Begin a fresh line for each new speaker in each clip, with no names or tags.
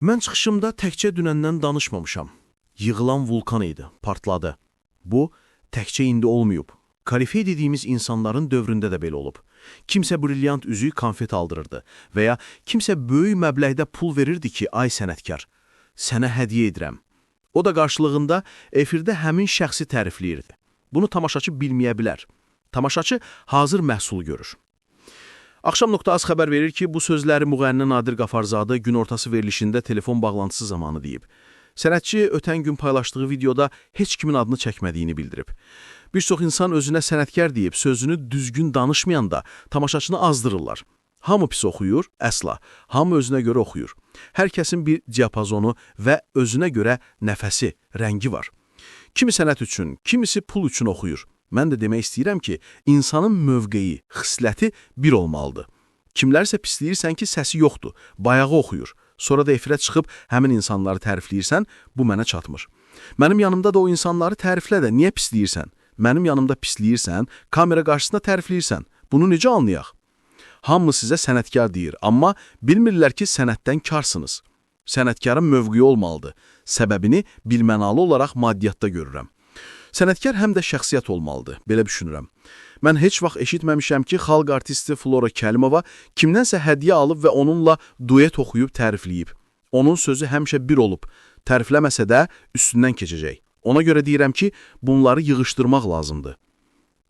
Mən çıxışımda təkcə dünəndən danışmamışam. Yığılan vulkan idi, partladı. Bu, təkcə indi olmayıb. Korifey dediyimiz insanların dövründə də belə olub. Kimsə brilyant üzük konfet aldırırdı və ya kimsə böyük məbləğdə pul verirdi ki, ay sənətkar, sənə hədiyyə edirəm. O da qarşılığında efirdə həmin şəxsi tərifləyirdi. Bunu tamaşaçı bilməyə bilər. Tamaşaçı hazır məhsul görür. Axşam.az xəbər verir ki, bu sözləri müğənni Nadir Qafarzadə günortası verilişində telefon bağlantısı zamanı deyib. Sənətçi ötən gün paylaşdığı videoda heç kimin adını çəkmədiyini bildirib. Bir çox insan özünə sənətkar deyib, sözünü düzgün danışmayanda tamaşaçını azdırırlar. Hamı pis oxuyur? Əsla. Hamı özünə görə oxuyur. Hər kəsin bir diapazonu və özünə görə nəfəsi, rəngi var. Kimi sənət üçün, kimisi pul üçün oxuyur. Mən də demək istəyirəm ki, insanın mövqeyi, xisləti bir olmalıdır. Kimlərsə pisləyirsən ki, səsi yoxdur, bayağı oxuyur. Sonra da efirə çıxıb həmin insanları tərifləyirsən, bu mənə çatmır. Mənim yanımda da o insanları təriflə də, niyə pisləyirsən? Mənim yanımda pisləyirsən, kamera qarşısında tərifləyirsən. Bunu necə anlayaq? Hamı sizə sənətkar deyir, amma bilmirlər ki, sənətdən karsınız. Sənətkarın mövqeyi olmalıdır. Səbəbini bilmənalı olaraq maddiyyatda görürəm. Sənətkar həm də şəxsiyyət olmalıdır, belə düşünürəm. Mən heç vaxt eşitməmişəm ki, xalq artisti Flora Kəlimova kimdənsə hədiyyə alıb və onunla duet oxuyub tərifləyib. Onun sözü həmişə bir olub, tərifləməsə də üstündən keçəcək. Ona görə deyirəm ki, bunları yığışdırmaq lazımdır.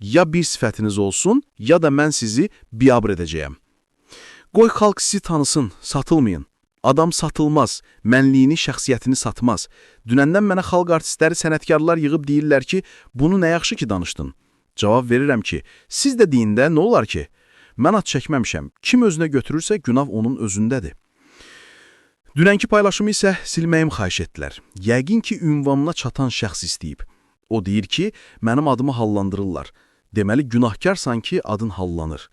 Ya bir sifətiniz olsun, ya da mən sizi biabr edəcəyəm. Qoy xalq sizi tanısın, satılmayın. Adam satılmaz, mənliyini, şəxsiyyətini satmaz. Dünəndən mənə xalq artistləri, sənətkarlar yığıb deyirlər ki, bunu nə yaxşı ki danışdın. Cavab verirəm ki, siz də deyin də, nə olar ki? Mən ad çəkməmişəm. Kim özünə götürürsə, günah onun özündədir. Dünənki paylaşımı isə silməyim xahiş etdilər. Yəqin ki, ünvanına çatan şəxs istəyib. O deyir ki, mənim adımı hallandırırlar. Deməli, günahkarsan ki, adın hallanır.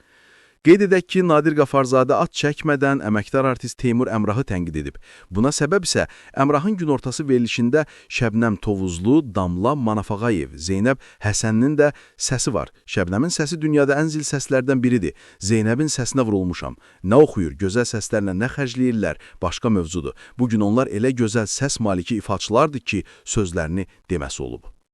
Qeyd edək ki, Nadir Qafarzadə ad çəkmədən əməkdar artist Teymur Əmrahı tənqid edib. Buna səbəb isə Əmrahın günortası verilişində Şəbnəm Tovuzlu, Damla Manafağayev, Zeynəb Həsəninin də səsi var. Şəbnəmin səsi dünyada ən zil səslərdən biridir. Zeynəbin səsinə vurulmuşam. Nə oxuyur, gözəl səslərlə nə xərcləyirlər, başqa mövzudur. Bugün onlar elə gözəl səs maliki ifaçılardır ki, sözlərini deməsi olub.